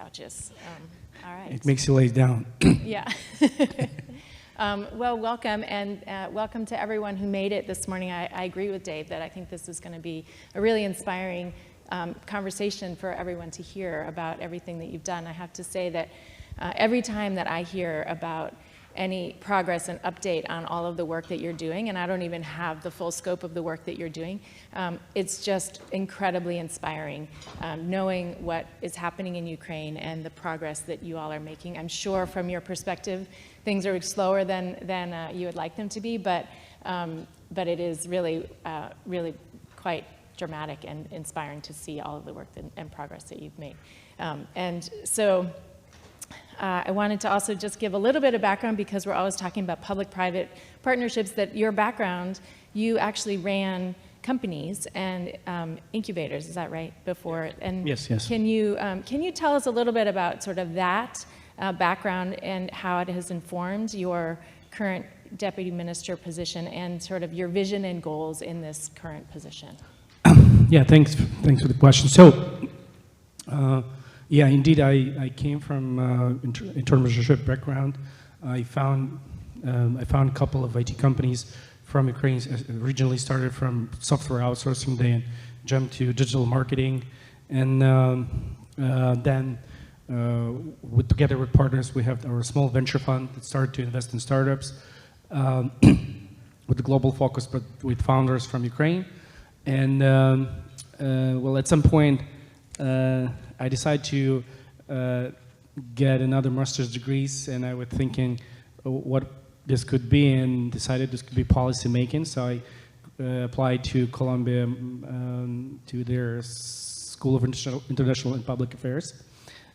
couches. All right. It makes you lay down. Yeah. Well, welcome, and welcome to everyone who made it this morning. I agree with Dave that I think this is going to be a really inspiring conversation for everyone to hear about everything that you've done. I have to say that every time that I hear about any progress and update on all of the work that you're doing, and I don't even have the full scope of the work that you're doing, it's just incredibly inspiring, knowing what is happening in Ukraine and the progress that you all are making. I'm sure from your perspective, things are slower than you would like them to be, but it is really, really quite dramatic and inspiring to see all of the work and progress that you've made. And so I wanted to also just give a little bit of background, because we're always talking about public-private partnerships, that your background, you actually ran companies and incubators, is that right, before? And yes. Can you tell us a little bit about sort of that background and how it has informed your current deputy minister position and sort of your vision and goals in this current position? Yeah, thanks for the question. So, yeah, indeed, I came from entrepreneurship background. I found a couple of IT companies from Ukraine. Originally started from software outsourcing, then jumped to digital marketing, and then together with partners, we have our small venture fund that started to invest in startups with a global focus, but with founders from Ukraine. And well, at some point, I decided to get another master's degrees, and I was thinking what this could be, and decided this could be policy making. So I applied to Columbia, to their School of International and Public Affairs.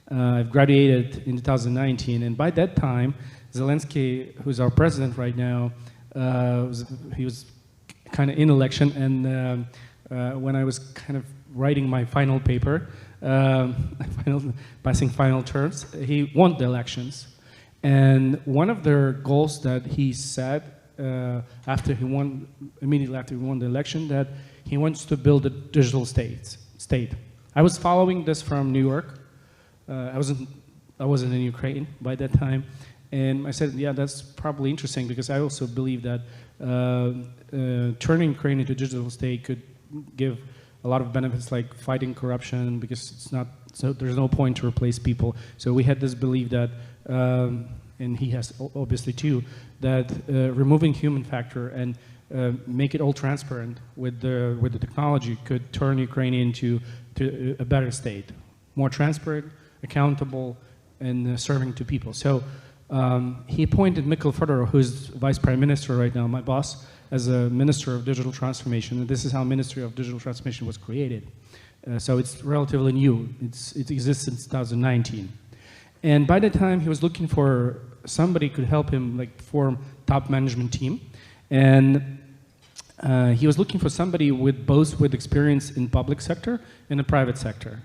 I've graduated in 2019, and by that time, Zelensky, who's our president right now, he was kind of in election, and when I was kind of writing my final paper, passing final terms, he won the elections. And one of their goals that he said immediately after he won the election, that he wants to build a digital state. I was following this from New York. I wasn't in Ukraine by that time, and I said, yeah, that's probably interesting, because I also believe that turning Ukraine into a digital state could give a lot of benefits, like fighting corruption, because there's no point to replace people. So we had this belief that, and he has obviously too, that removing human factor and make it all transparent with the technology could turn Ukraine into a better state, more transparent, accountable, and serving to people. So he appointed Mikhail Fedorov, who's vice prime minister right now, my boss, as a Minister of Digital Transformation, and this is how Ministry of Digital Transformation was created. So it's relatively new. It exists since 2019. And by the time he was looking for somebody who could help him like form top management team, and he was looking for somebody with both experience in public sector and the private sector,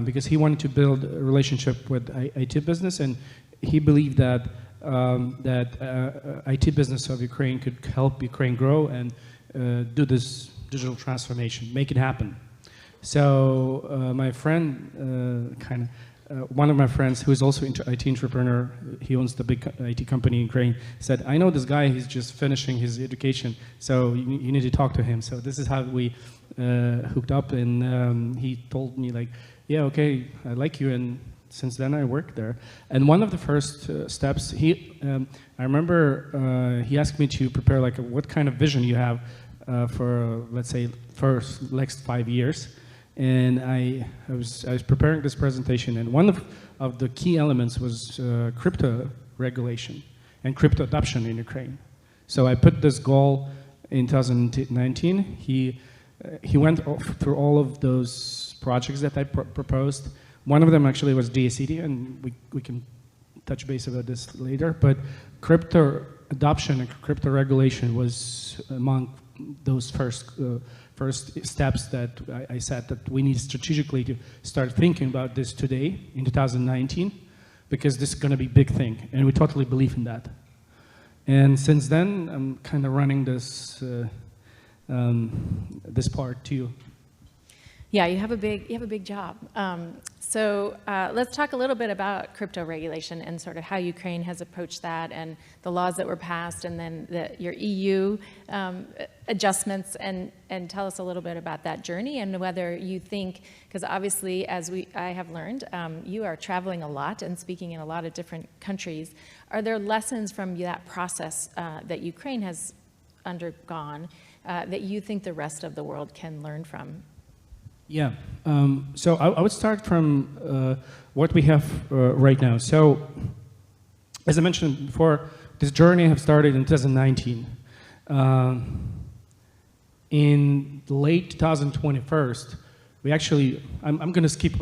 because he wanted to build a relationship with IT business, and he believed that IT business of Ukraine could help Ukraine grow and do this digital transformation, make it happen. So my friend, one of my friends who is also an IT entrepreneur, he owns the big IT company in Ukraine, said, I know this guy, he's just finishing his education, so you need to talk to him. So this is how we hooked up, and he told me like, yeah, okay, I like you, and since then I worked there. And one of the first steps, I remember he asked me to prepare like what kind of vision you have for, let's say, for next 5 years. And I was preparing this presentation, and one of the key elements was crypto regulation and crypto adoption in Ukraine. So I put this goal in 2019. He went through all of those projects that I proposed. One of them actually was DACD, and we can touch base about this later, but crypto adoption and crypto regulation was among those first steps that I said that we need strategically to start thinking about this today in 2019, because this is going to be a big thing, and we totally believe in that. And since then, I'm kind of running this this part too. Yeah, you have a big job. So let's talk a little bit about crypto regulation and sort of how Ukraine has approached that and the laws that were passed, and then your EU adjustments, and tell us a little bit about that journey and whether you think, because obviously, as I have learned, you are traveling a lot and speaking in a lot of different countries. Are there lessons from that process that Ukraine has undergone that you think the rest of the world can learn from? Yeah, so I would start from what we have right now. So, as I mentioned before, this journey have started in 2019. In late 2021, we actually, I'm going to skip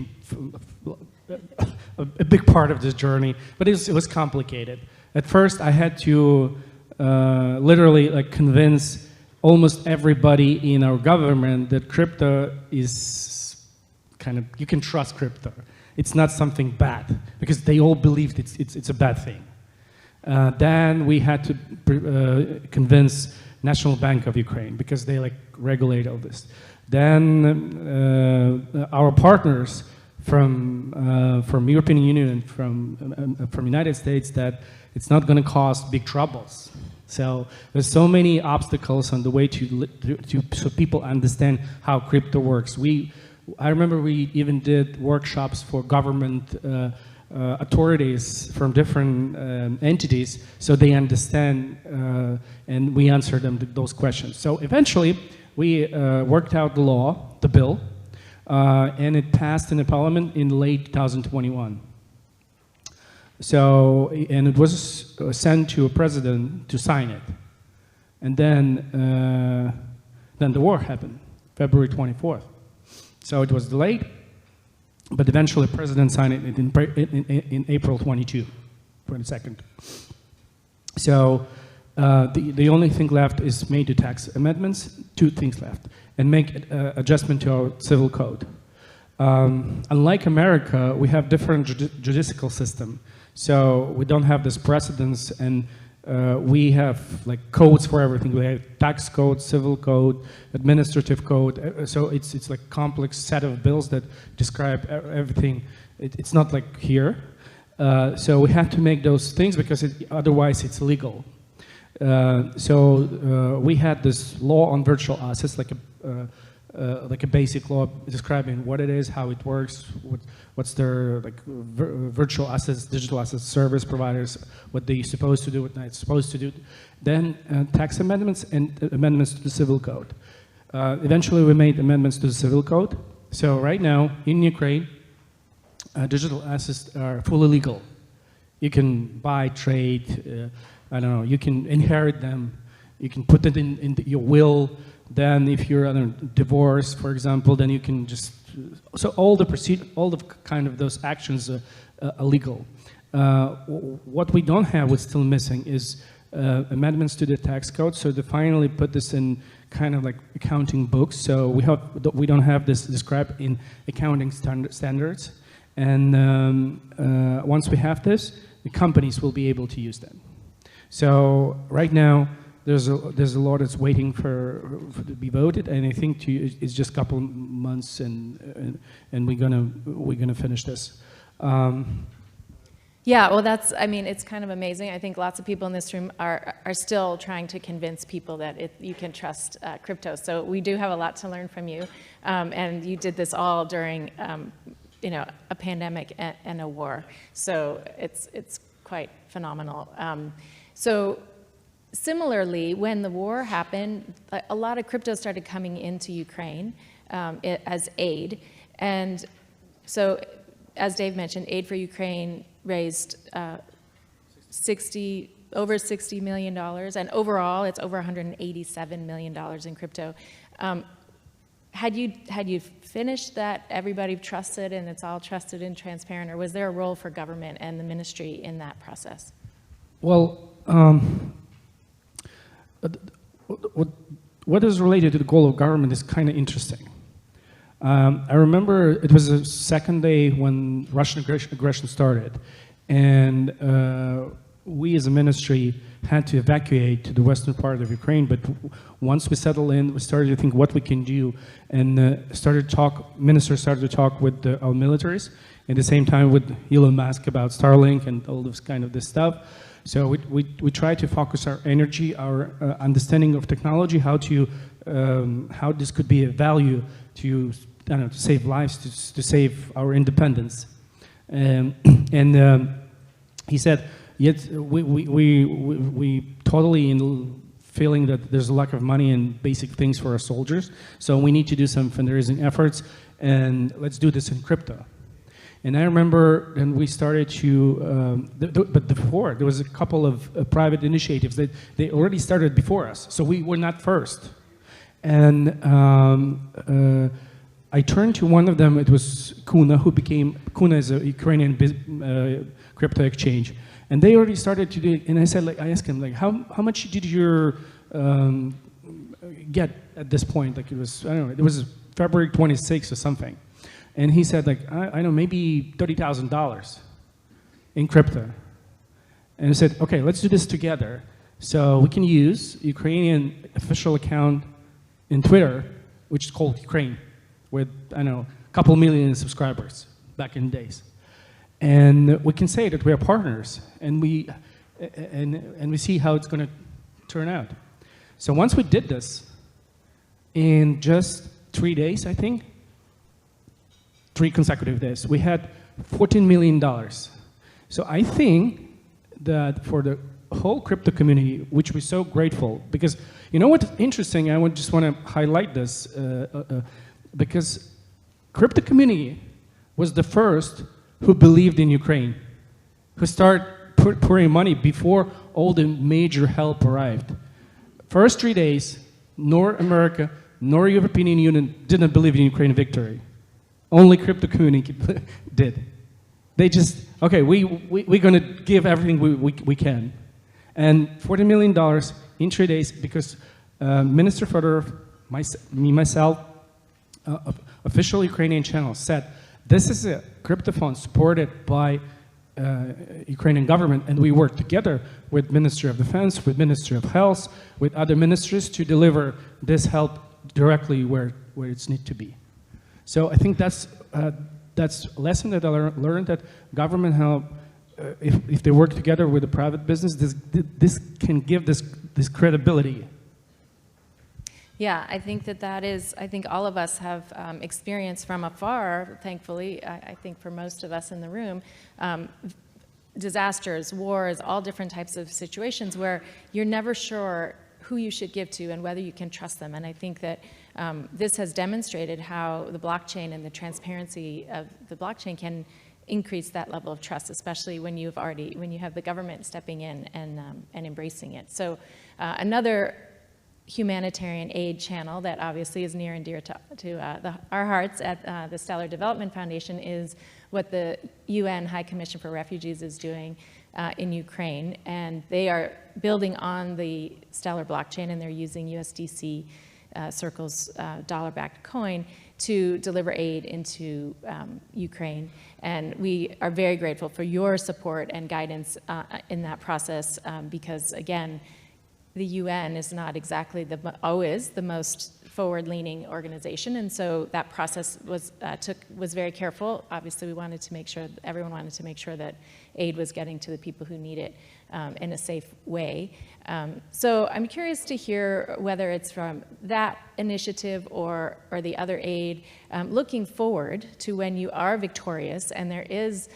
a big part of this journey, but it was complicated. At first, I had to literally like convince almost everybody in our government that crypto is kind of, you can trust crypto. It's not something bad, because they all believed it's a bad thing. Then we had to convince National Bank of Ukraine, because they like regulate all this. Then our partners from European Union and from United States that it's not going to cause big troubles. So there's so many obstacles on the way so people understand how crypto works. I remember we even did workshops for government authorities from different entities, so they understand, and we answer them those questions. So eventually, we worked out the bill, and it passed in the parliament in late 2021. So, and it was sent to a president to sign it. And then the war happened, February 24th. So it was delayed, but eventually the president signed it in April 22nd. So the only thing left is made to tax amendments, 2 things left, and make adjustment to our civil code. Unlike America, we have different judicial system. So we don't have this precedence, and we have like codes for everything. We have tax code, civil code, administrative code. So it's like complex set of bills that describe everything. It's not like here. So we have to make those things because otherwise it's illegal. So we had this law on virtual assets, like a basic law describing what it is, how it works, what's their like virtual assets, digital assets service providers, what they're supposed to do, what they're not supposed to do. Then tax amendments and amendments to the civil code. Eventually, we made amendments to the civil code. So right now in Ukraine, digital assets are fully legal. You can buy, trade, I don't know. You can inherit them. You can put it in your will. Then if you're on a divorce, for example, then you can just, so all the kind of those actions are illegal. What we don't have, what's still missing, is amendments to the tax code. So to finally put this in kind of like accounting books. So we don't have this described in accounting standards. And once we have this, the companies will be able to use them. So right now, there's a law that's waiting for to be voted, and I think it's just a couple months, and we're gonna finish this. Yeah, well, I mean, it's kind of amazing. I think lots of people in this room are still trying to convince people that you can trust crypto. So we do have a lot to learn from you, and you did this all during, a pandemic and a war. So it's quite phenomenal. So similarly, when the war happened, a lot of crypto started coming into Ukraine as aid. And so, as Dave mentioned, Aid for Ukraine raised over $60 million. And overall, it's over $187 million in crypto. Had you finished that, everybody trusted and it's all trusted and transparent, or was there a role for government and the ministry in that process? Well, what is related to the goal of government is kind of interesting. I remember it was the second day when Russian aggression started, and we as a ministry had to evacuate to the western part of Ukraine, but once we settled in, we started to think what we can do, and ministers started to talk with our militaries, at the same time with Elon Musk about Starlink and all this stuff. So we try to focus our energy, our understanding of technology, how this could be a value to, to save lives, to save our independence. He said, yet we totally in feeling that there's a lack of money and basic things for our soldiers, so we need to do some fundraising efforts, and let's do this in crypto. And I remember when we started to, but before, there was a couple of private initiatives that they already started before us, so we were not first. And I turned to one of them, it was Kuna, Kuna is a Ukrainian crypto exchange. And they already started to do it, and I asked him, how much did you get at this point? Like it was, I don't know, it was February 26th or something. And he said, I know, maybe $30,000 in crypto. And I said, okay, let's do this together. So we can use Ukrainian official account in Twitter, which is called Ukraine, with, I don't know, a couple million subscribers back in the days. And we can say that we are partners, and we see how it's going to turn out. So once we did this, in just 3 days, I think, 3 consecutive days, we had $14 million. So I think that for the whole crypto community, which we're so grateful, because you know what's interesting, I just want to highlight this, because crypto community was the first who believed in Ukraine, who started pouring money before all the major help arrived. First 3 days, nor America, nor European Union didn't believe in Ukraine victory. Only crypto community did. They just, okay, we're going to give everything we can. And $40 million in 3 days, because Minister Fedorov, myself, official Ukrainian channel said, this is a crypto fund supported by Ukrainian government, and we work together with Ministry of Defense, with Ministry of Health, with other ministries to deliver this help directly where it's need to be. So I think that's a lesson that I learned, that government help, if they work together with the private business, this can give this credibility. Yeah, I think that is, I think all of us have experienced from afar, thankfully, I think for most of us in the room, disasters, wars, all different types of situations where you're never sure who you should give to and whether you can trust them. And I think that this has demonstrated how the blockchain and the transparency of the blockchain can increase that level of trust, especially when you have the government stepping in and embracing it. So another humanitarian aid channel that obviously is near and dear to our hearts at the Stellar Development Foundation is what the UN High Commission for Refugees is doing in Ukraine. And they are building on the Stellar blockchain, and they're using USDC Circle's dollar-backed coin to deliver aid into Ukraine. And we are very grateful for your support and guidance in that process because, again, the UN is not exactly always the most forward-leaning organization, and so that process was very careful. Obviously, we wanted to make sure, everyone wanted to make sure that aid was getting to the people who need it in a safe way. So I'm curious to hear whether it's from that initiative or the other aid, looking forward to when you are victorious and there is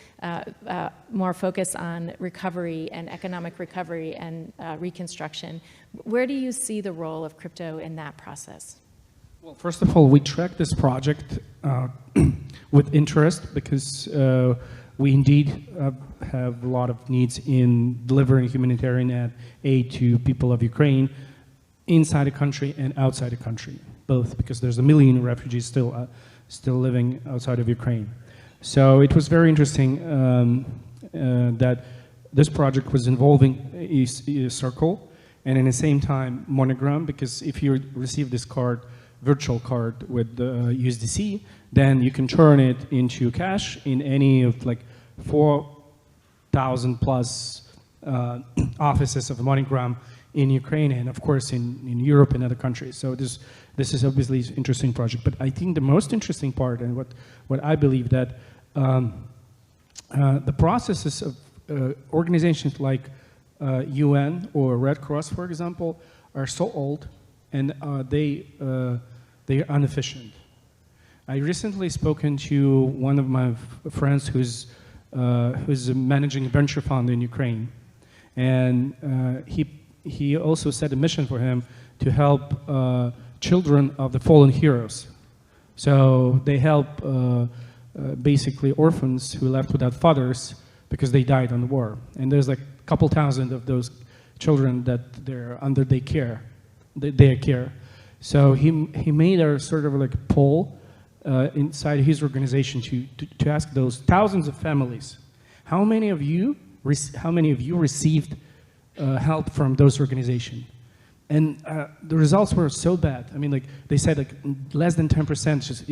more focus on recovery and economic recovery and reconstruction. Where do you see the role of crypto in that process? Well, first of all, we track this project with interest because we indeed have a lot of needs in delivering humanitarian aid to people of Ukraine inside the country and outside the country, both, because there's 1 million refugees still living outside of Ukraine. So it was very interesting that this project was involving a circle and at the same time monogram, because if you receive this card, virtual card with USDC, then you can turn it into cash in any of like 4,000 plus offices of MoneyGram in Ukraine and, of course, in Europe and other countries. So this is obviously an interesting project. But I think the most interesting part, and what I believe, that the processes of organizations like UN or Red Cross, for example, are so old, and they are inefficient. I recently spoken to one of my friends who's managing a venture fund in Ukraine, and he also set a mission for him to help children of the fallen heroes. So they help basically orphans who left without fathers because they died on the war. And there's like a couple thousand of those children that they're under their care. So he made a sort of like a poll inside his organization to ask those thousands of families, how many of you received help from those organizations? And the results were so bad. I mean, like they said, like less than 10% just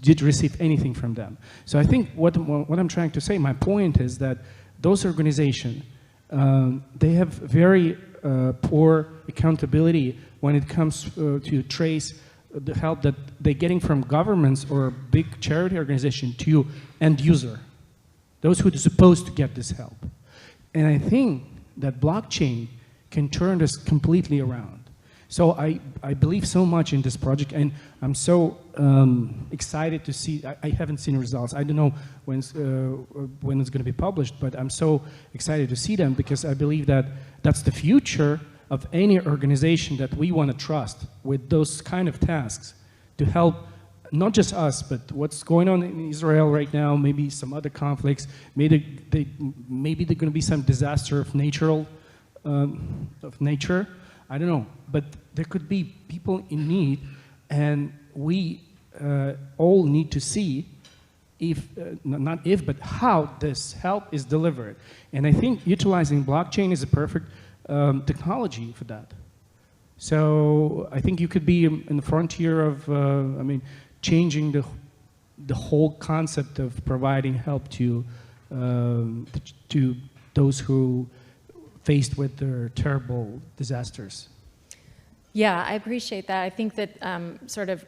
did receive anything from them. So I think what I'm trying to say, my point is that those organizations, they have very poor accountability when it comes to trace the help that they're getting from governments or big charity organization to end user, those who are supposed to get this help. And I think that blockchain can turn this completely around. So I believe so much in this project, and I'm so excited to see. I haven't seen results. I don't know when it's going to be published, but I'm so excited to see them because I believe that that's the future of any organization that we want to trust with those kind of tasks to help not just us, but what's going on in Israel right now, maybe some other conflicts, maybe there's going to be some disaster of nature, I don't know, but there could be people in need, and we all need to see but how this help is delivered. And I think utilizing blockchain is a perfect technology for that. So I think you could be in the frontier of, changing the whole concept of providing help to those who faced with their terrible disasters. Yeah, I appreciate that. I think that sort of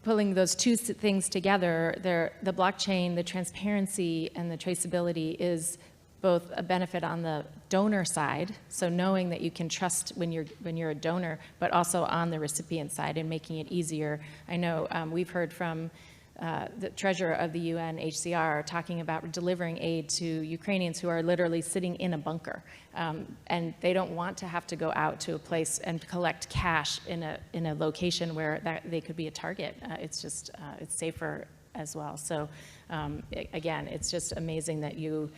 pulling those two things together, the blockchain, the transparency, and the traceability is both a benefit on the donor side, so knowing that you can trust when you're a donor, but also on the recipient side and making it easier. I know we've heard from the treasurer of the UNHCR talking about delivering aid to Ukrainians who are literally sitting in a bunker, and they don't want to have to go out to a place and collect cash in a location where they could be a target. It's just it's safer as well. So again, it's just amazing that you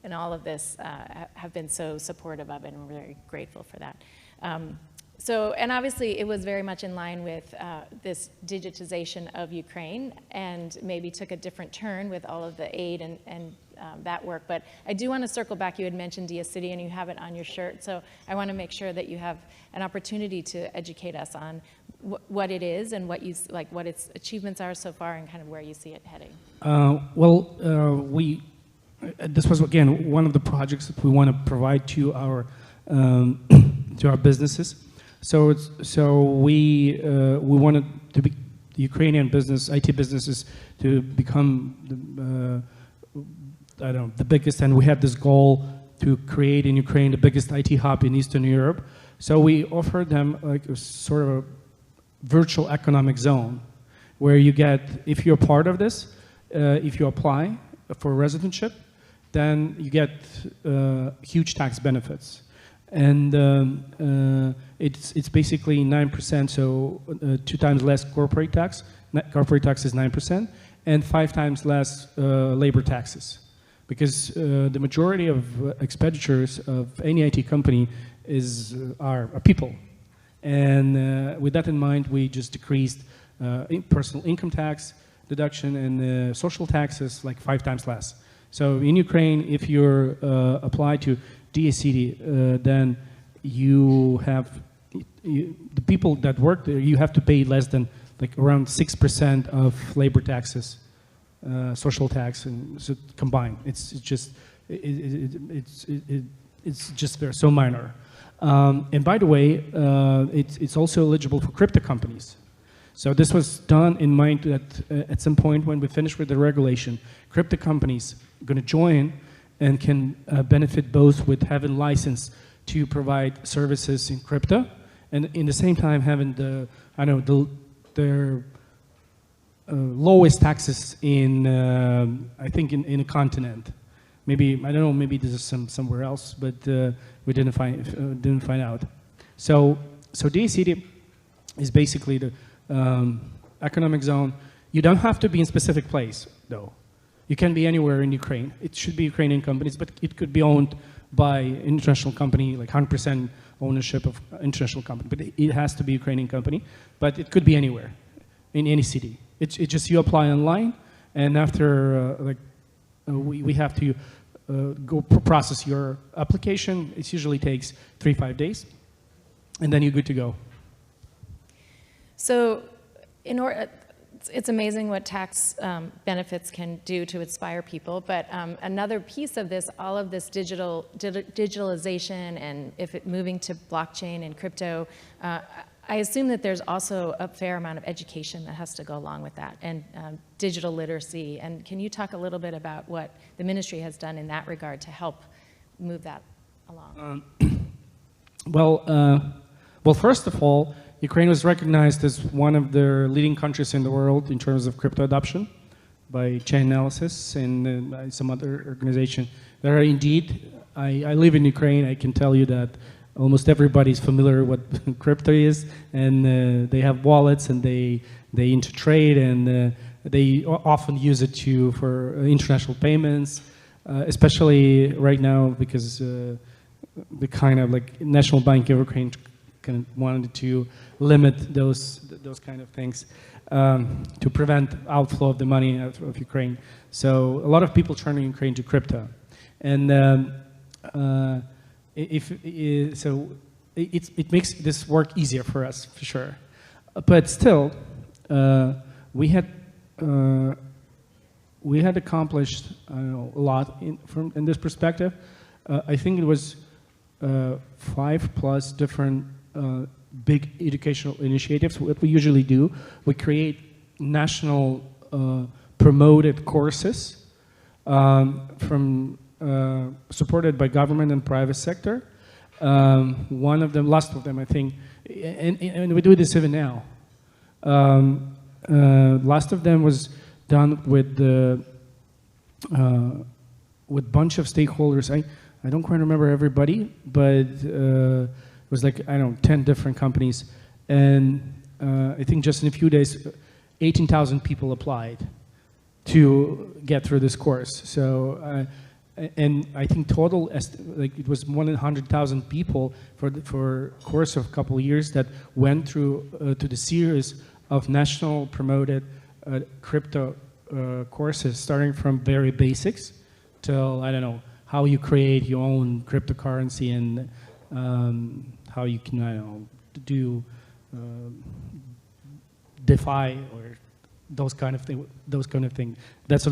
in all of this have been so supportive of it, and we're very grateful for that. And obviously it was very much in line with this digitization of Ukraine, and maybe took a different turn with all of the aid and that work. But I do want to circle back. You had mentioned Dia City, and you have it on your shirt. So I want to make sure that you have an opportunity to educate us on what it is and what its achievements are so far, and kind of where you see it heading. This was again one of the projects that we want to provide to our businesses. So we wanted to be the Ukrainian IT businesses to become the biggest, and we had this goal to create in Ukraine the biggest IT hub in Eastern Europe. So we offered them like a sort of a virtual economic zone, where you get, if you're part of this, if you apply for residentship, then you get huge tax benefits. And it's basically 9%, so 2 times less corporate tax. Corporate tax is 9%, and 5 times less labor taxes. Because the majority of expenditures of any IT company are people. And with that in mind, we just decreased personal income tax deduction and social taxes like 5 times less. So in Ukraine, if you're applied to DACD, then you have, the people that work there, you have to pay less than like around 6% of labor taxes, social tax, and so combined. It's just it's just very so minor. And by the way, it's also eligible for crypto companies. So this was done in mind that at some point when we finish with the regulation, crypto companies are going to join and can benefit both with having license to provide services in crypto, and in the same time having their lowest taxes in I think in a continent. Maybe I don't know. Maybe this is somewhere else, but we didn't find out. So DACD is basically the economic zone. You don't have to be in a specific place, though. You can be anywhere in Ukraine. It should be Ukrainian companies, but it could be owned by an international company, like 100% ownership of international company. But it has to be a Ukrainian company. But it could be anywhere, in any city. It's just you apply online, and after we have to go process your application. It usually takes 3-5 days, and then you're good to go. So, it's amazing what tax benefits can do to inspire people, but another piece of this, all of this digitalization, and if it moving to blockchain and crypto, I assume that there's also a fair amount of education that has to go along with that, and digital literacy. And can you talk a little bit about what the ministry has done in that regard to help move that along? Well, first of all, Ukraine was recognized as one of the leading countries in the world in terms of crypto adoption by Chain Analysis and by some other organization. There are indeed, I live in Ukraine, I can tell you that almost everybody's familiar with what crypto is, and they have wallets, and they intertrade, and they often use it for international payments, especially right now because the kind of like National Bank of Ukraine kind of wanted to limit those kind of things to prevent outflow of the money out of Ukraine. So a lot of people turn in Ukraine to crypto, and it makes this work easier for us, for sure. But still, we had accomplished a lot in this perspective. I think it was 5+ different big educational initiatives. What we usually do, we create national promoted courses supported by government and private sector. One of them, last of them, I think, and we do this even now. Last of them was done with bunch of stakeholders. I don't quite remember everybody, but it was like, I don't know, 10 different companies. And I think just in a few days, 18,000 people applied to get through this course. So, and I think total, like it was more than 100,000 people for a course of a couple of years that went through to the series of national promoted crypto courses, starting from very basics till, I don't know, how you create your own cryptocurrency and how you can, I don't know, do DeFi or those kind of things. That's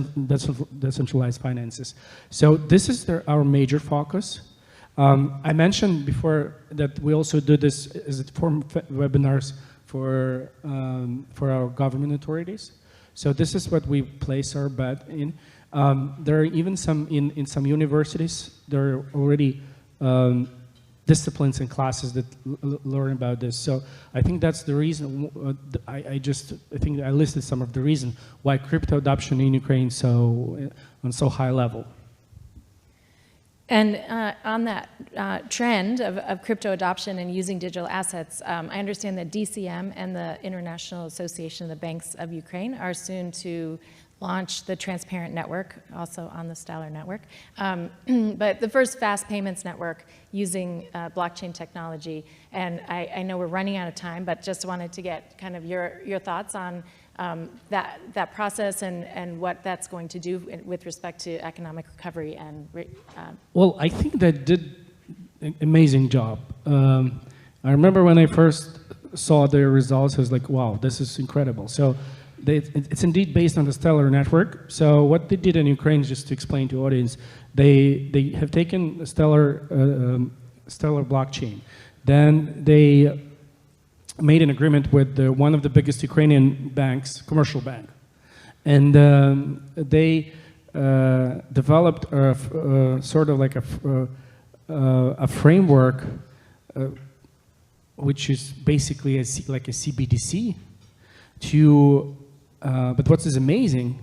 decentralized finances. So this is our major focus. I mentioned before that we also do this as a form of webinars for our government authorities. So this is what we place our bet in. There are even some in some universities. There are already disciplines and classes that learn about this. So I think that's the reason. I think I listed some of the reasons why crypto adoption in Ukraine on so high level. And on that trend of crypto adoption and using digital assets, I understand that DCM and the International Association of the Banks of Ukraine are soon to launch the Transparent Network, also on the Stellar Network. But the first fast payments network using blockchain technology. And I know we're running out of time, but just wanted to get kind of your thoughts on that process and what that's going to do with respect to economic recovery and. Well, I think they did an amazing job. I remember when I first saw their results, I was like, wow, this is incredible. So it's indeed based on the Stellar network. So what they did in Ukraine, just to explain to the audience, they have taken the Stellar blockchain. Then they made an agreement with one of the biggest Ukrainian banks, commercial bank, and they developed sort of like a framework, which is basically like a CBDC. But what is amazing,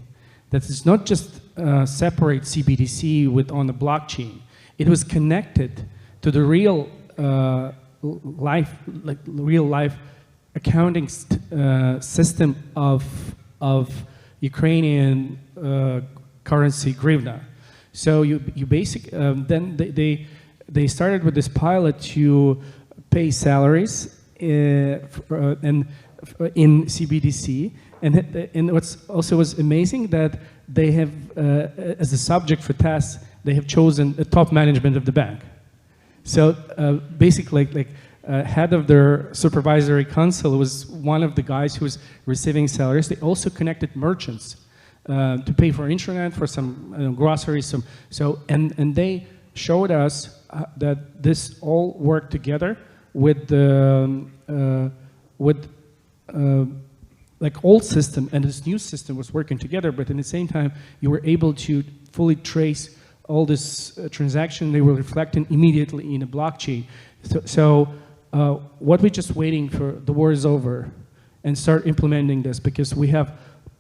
that it's not just separate CBDC on the blockchain. It was connected to the real life accounting system of Ukrainian currency hryvnia. So you then they started with this pilot to pay salaries and in CBDC, and what's also was amazing that they have as a subject for tests, they have chosen the top management of the bank. So basically, head of their supervisory council was one of the guys who was receiving salaries. They also connected merchants to pay for internet, for some groceries. And they showed us that this all worked together with like old system and this new system was working together, but at the same time you were able to fully trace all this transaction. They were reflecting immediately in a blockchain. So what we're just waiting for, the war is over, and start implementing this, because we have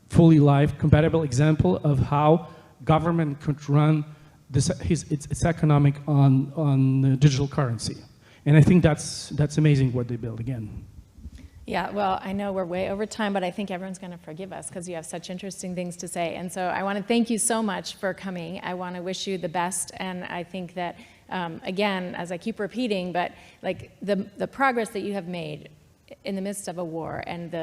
fully live compatible example of how government could run its economic on digital currency. And I think that's amazing what they built again. Yeah, well, I know we're way over time, but I think everyone's going to forgive us because you have such interesting things to say. And so I want to thank you so much for coming. I want to wish you the best. And I think that, again, as I keep repeating, but like the progress that you have made in the midst of a war and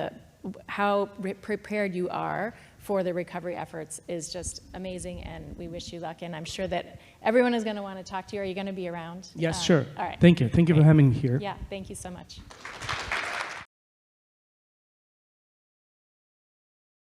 how prepared you are for the recovery efforts is just amazing, and we wish you luck. And I'm sure that everyone is going to want to talk to you. Are you going to be around? Yes, sure. All right. Thank you. Thank you for having me here. Yeah, thank you so much.